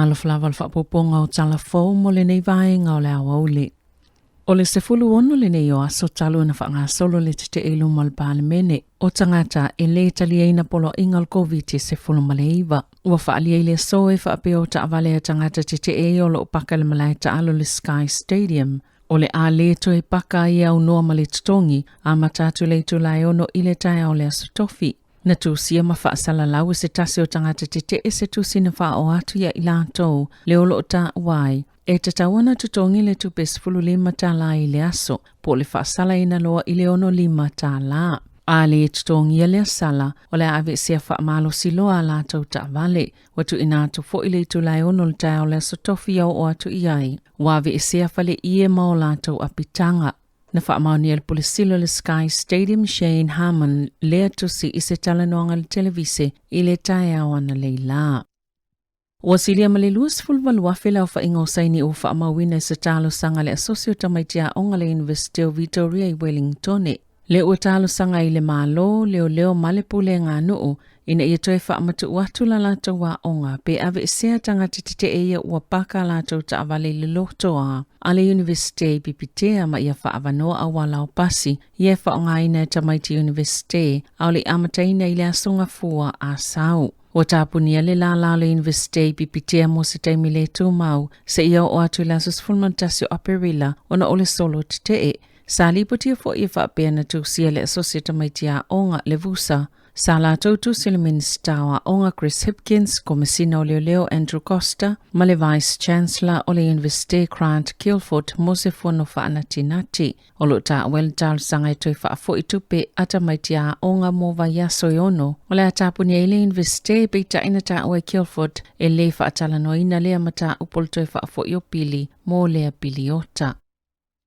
Tala flaval whapoponga o Tala fau mo le nei vaenga o le awaule. O le sefulu ono le nei o aso talu na whaanga solo le te elu mal palemene o tangata e le talieina polo ingal COVID sefulu maleiva. Ua whaalia le soe whaapeo ta avale a tangata te e o lo paka le malai ta alo le Sky Stadium. O le a le to e paka i au noa male tutongi a matatu le tu lai ono i le tae o le asotofi. Na tūsia ma whaasala lau se tase o tangata te e se tūsina wha o atu ia i lātou le olo o tā uai. E te tawana tutongi le tupes fulu lima tā la i le aso, po le whaasala ina loa i le ono lima tā la. A le tutongi ia le asala, o le ave sea wha malo si loa lātou tā vale, watu ina atu fo i le tu lai ono le tae o le aso tofi au o atu iai. Wave e sea fale ie mao lātou apitanga. Na whaamaunia le polisilo le Sky Stadium Shane Harmon lea tusi i se talanoanga le televise i le tae awana leila. Ua silia ma le luas fulvalu wafela o whainga o saini o whaamauina i se talo sanga le asosio tamaitia onga le University of Victoria i Wellington. Le ua talo sanga i le malo leo malepule ngā nuu ina ia toe whaamatu watu la lātou wa onga pe ave sea tangata te eia ua paka lātou ta avale le lotoa. A le University pipitea ma ia whaavanoa a wala o pasi ia whaongaina e tamaiti University au le amataina i le asunga fua a sau. O tāpunia le la le University pipitea mo se taimi le tūmau se ia o atu la susfulmantasio aperila ona ole solo te e. Sa lipotia fo ia whaapea na tūsia le asosiata maitia onga le vusa. Sa la tautu sile ministawa onga Chris Hipkins, komisina o leo Andrew Costa, ma le Vice Chancellor o le University Grant Kilford mo se fono whaanatinati. O lo ta wel tal sanga i toi whaafo i tupe ata maitia onga mo vaiaso i ono. O le atapunia i le University beita ina ta oe Kilford e le whaatala noina lea mata upol toi whaafo i o pili mo lea piliota.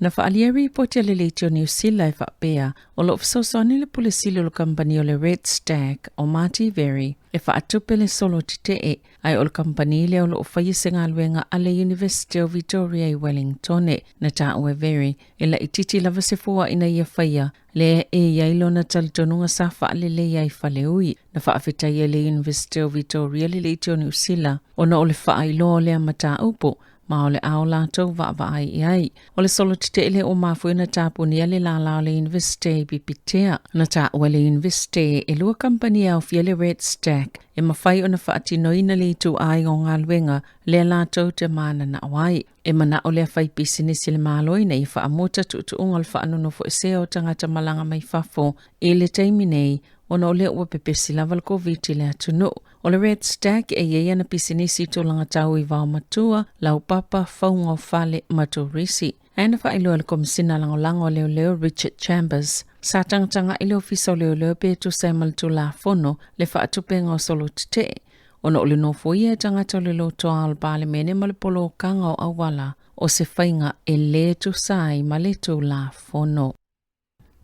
Na whaalieri potia le leitio New Zealand e whaapea o lo fsosoni le pulisilo lo kampani o le Red Stag o Marty Very e whaatupe le solo te e ai o le kampani le o lo whaisenga luenga a le University of Victoria i Wellington na ta ue Very e la ititi lava se fua ina ia whaia le e iailo na talitonunga sa whaale le iai whaleui na whaafeta ia le University of Victoria le leitio New Zealand o na o le whaailoa le amata upo ma o le ao lātou wa'ai iai. O le solo te ele o mafui na tāpunia le lala o le University pipitea. Na tā ua le University e lua kampani au fia le Red Stack e mawhai o na whaatinoina le tu ai o ngā luenga le lātou te mana na awai. E mana o le whai pisinisi le māloina i whaamota tu unga le whaanono fo e seo tangata malanga mai whafo e le teiminei ona o le ua pepesi lava le COVID le atunu. O le Red Stack e iei ana pisinisi tūlanga tau i wao matua, lau papa, whaunga o whale maturisi. Aina whailua le komisina lango leo Richard Chambers. Sa tangtanga i leo fisa o leo pe tu saimal tu la fono le whaatupenga o solo te. Ona o le nofo ia tangata o le lotoa al pale mene ma le polo kanga o awala o se whainga e le tu sai ma le tu la fono.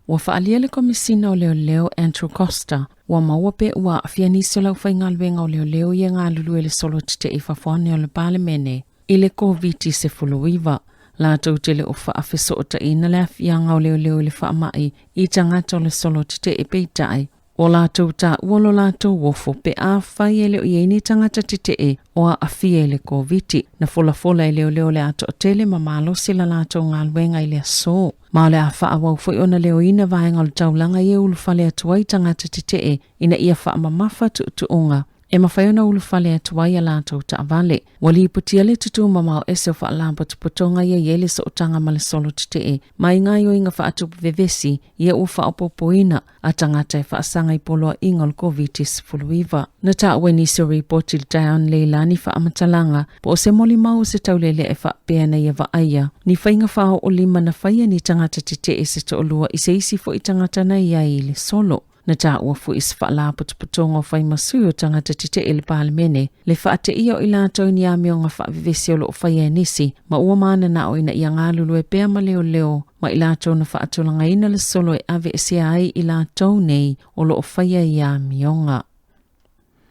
Wa whaalia le komisina o leo Andrew Costa, wa maua pe ua fianiso lau whainga luenga o leo ia ngā lulu e le solo te i whawhone o le pale mene. I le COVID se fuluiva, la tau te le o whaafeso o ta ina le afianga o leo le whaamai i tangata o le solo te i peitai. O lātou tā uolo lātou wofo pe a whai e leo i eini tangata te e o a awhia e le COVID. Na fola e leo le ato o tele ma malo sila lātou ngā luenga i le aso. Ma le a wha awau fwoi ona leo ina vaenga o le taulanga i e ulufale atuai tangata te e ina ia wha mamafa tu unga. E mawhai ona ulufale atuai a lātou ta avale. Wali iputia le tutu mamau ese o wha lampa tuputonga ia iele so otanga ma le solo te e. Ma inga yo inga wha atupu vevesi ia u wha opopoina a tangata e wha asanga i poloa inga o COVID-19 fuluiva. Na ta ue nisi o reporti le Diane Leilani wha amatalanga po o se moli mau se taulele e wha pea na ia vaaya. Ni whainga wha o lima na whaia ni tangata te e se to olua i se isi fo i tangata na ia i le solo. Na tā ua fu is wha putonga o whai masui o tangata te le pāle mene, le wha te ia o i lātou ni amionga wha vivesi o lo o whai e nisi, ma ua mana na o ina ia ngā lulu e pēr ma leo, ma i lātou na wha atulanga ina le solo e ave se ai i lātou nei o lo o whai e amionga.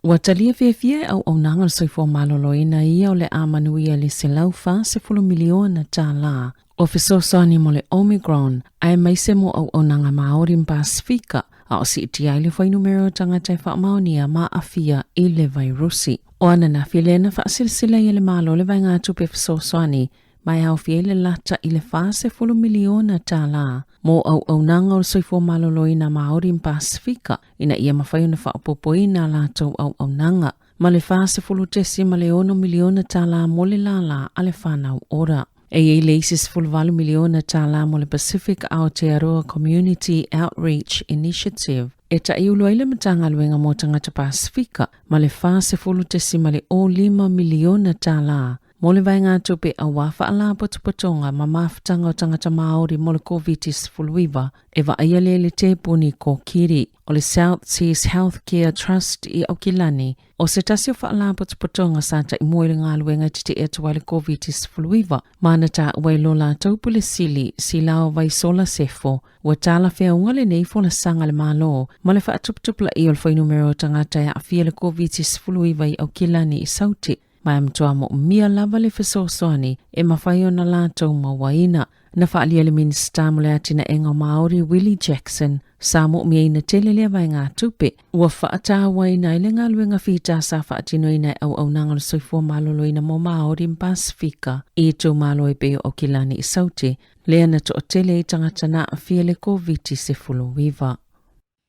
Ua talia fia au nanga le soifo malolo ina ia o le amanuia le se laufa se 10 miliona Tala. O fesosani mo le Omicron, ai mai se mo au nanga Maori Pasifika, a o si iti ai le whai numero tangata e whaamaonia ma awhia i le vairusi. O ana na whilena whaasilsila i le malo le vai ngā tupe whasosoani, mai au fiele lata i le fase fulu miliona Tala. Mo au nanga o soifo maloloi na Maori Pasifika, ina ia mawhai na whaapopo ina lato au nanga. Ma le fase fulu tesi ma le 1 miliona Tala mo le lala a le whanau ora. E le isis fulvalu miliona Tala mo le Pacific Aotearoa Community Outreach Initiative. E ta iulu ai le matanga luenga mo tangata Pasifika, ma le fase fulu tesi ma le 5 miliona Tala. Mo le vai ngā tupe a wafa ala potopotonga ma mafutanga o tangata Māori mo le COVID-19 e wa aia le te puni ko kiri o le South Seas Healthcare Trust i Aukilani o se tasi o wa ala potopotonga sa ta imoi le ngā luenga tite e tuwa le COVID-19 mana ta wai lola taupu le sili si lao vai sola sefo wa tala fea unga le neifo la sanga le malo ma le wha atuptupla i o le whai numero tangata ya afia le COVID-19 i Aukilani i sauti. Mai mtua mo mia lava le fesosoani e mawhaio na lātou mawaina. Na whaalia le minista mo le atina enga Māori Willie Jackson, sa mo mia ina tele lea vai ngā tupe. Ua whaatawa ina ile ngā luenga whita sa whaatino ina au nanga le soifua malolo ina mo Māori Pasifika. I tō malo e peo o Kilani i sauti, lea na to o tele i tangata na awhia le COVID-19.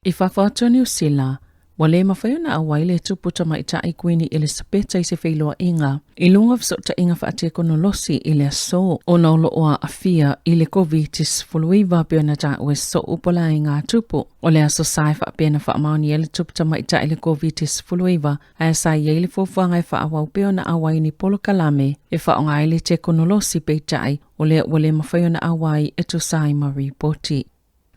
I whawhātua New Zealand, wale mawhaio na awaile tuputa maita i Queen Elizabeth i se whailoa inga. I lunga fsota inga whaatia konolosi i le so o na oloa afia i le COVID-19 pio na ta ue so upola i ngā tupu. O le aso sai whaapia na whaamaoni e le tuputa maita i le COVID-19 a sai i le fofuanga e whaawau pio na awai ni polo kalame e whaonga i le te konolosi peitai o le wale mawhaio na awai e tu sai ma ripoti.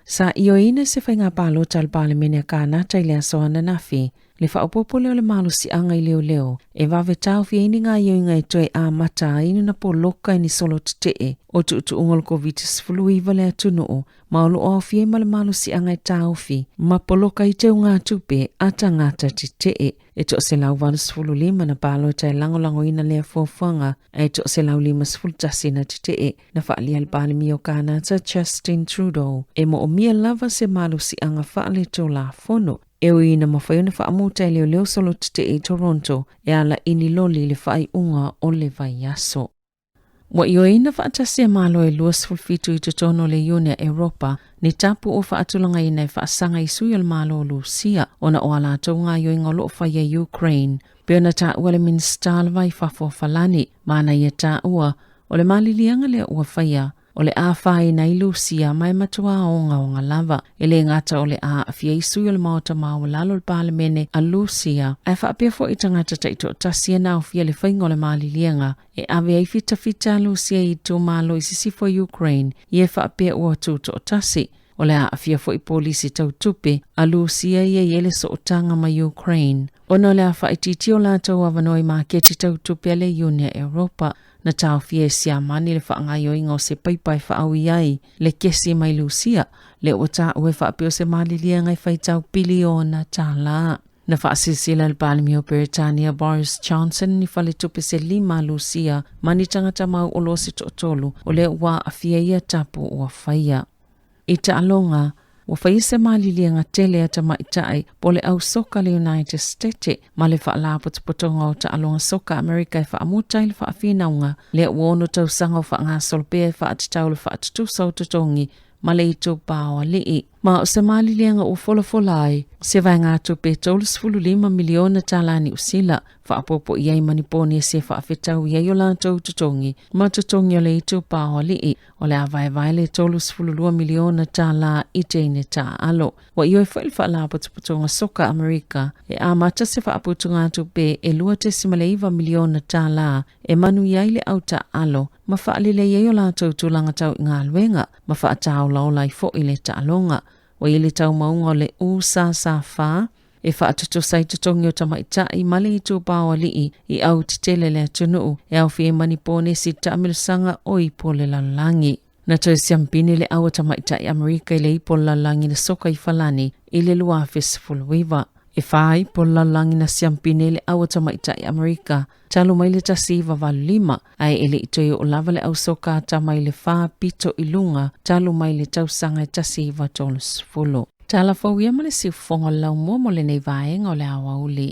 Sa iyo ina se whainga palo tal pale mene ka nata i le asoana nafi, le whaopopo leo le malu si anga i leo, e wawe tau fia ini ngā iau inga i toe a mata inu na po loka ni solo titee, o tu ungol COVID-19 le atunoo, maulu o fia ma le malu si anga i tau fi, ma po loka i teo ngā tupe ata ngata titee, e to se lau valu 15 na palo tai lango ina lea fuafuanga, e to se lau 5 na titee, na whaalia le pale mio ka nata Justin Trudeau, e mo o mia lava se malu si anga whaale to la fono, e o ina mawhaio na whaamuta i leo solo titee i Toronto, e ala ini loli le whaai unga o le vai aso. Wa iyo ina whaatasia malo e luas fulfitu i tutono le Unia Europa, ni tapu o whaatulanga ina e whaasanga i sui al malo Lucia, ona o ala taunga yo inga lo whaia Ukraine, peo na ta ua le minsta alwai whafo falani, mana ia ta ua, o le malilianga le ua whaia, o le a whai na i Lucia mai matua o ngā lava, e le ngata o le a fia i sui al maota mau lalo le palemene a Lucia, e whaapia fo i tangata taito o tasia na o fia le whaingo le malilianga, e ave ai fita Lucia i tō malo i sisifo Ukraine, i e whaapia ua tūto o tasi, o le a fia fo i polisi tau tupe, a Lucia i e yele so o tanga ma Ukraine. Ono le a whaititi o la tau avanoi ma keti tau tupe a le Unia Europa, na tau fie sia mani le whaangaio ingo se paipai whaawi ai, le kesi mai Lucia, le o ta ue whaapio se malilia ngai whaitau biliona Tala. Na whaasisila le Palemio Britannia Boris Johnson ni whale tupe se 5 Lucia, mani tangata mau o losi totolu, o le ua a fia ia tapu ua whaia. I ta alonga, wa whaise malilia ngā tele ata maitai po le au soka le United States ma le whaala potopotonga o ta alonga soka Amerika e whaamutai le whaafinaunga le uono tau sanga o whaanga solpea e whaatitau le whaatitusa o tutongi ma le ito pāua lii. Ma o se malilia ngā o folai, se vai ngā tupe tolus 15 miliona Talani usila, whaapopo iai maniponi e se whaafetau iai o lātou tutongi, ma tutongi o le ito pāua lii, o le avai le tolus 12 miliona Tala i teine tā alo. Wa ioi whaile whaala potopotonga soka Amerika, e amata se whaaputu ngā tupe e 2.1 miliona Tala, e manu iai le au tā alo, ma whaalile iai o lātou tūlanga tau ngā luenga, ma whaatau laulai fo i le tā alonga. Wa ili tau maunga le sa wha, e whaatutu sai tutongi o tamaitai mali i tū pāua lii i au titele le atunuu, e au fie manipone si taamilusanga o i pole lalangi. Na toi siampini le au tamaitai Amerika i le i pole lalangi na soka i falani i le luafis fulwiva. E whai pole lalangi na siampini le au tamaitai Amerika, talo mai le tasiva valima, ai ele i toi o lava le au soka tamai le wha pito i lunga, talo mai le tausanga i tasiva tolus fulo. Tala fau ia ma le siufonga lau mua mo le nei vaenga o le awa uli.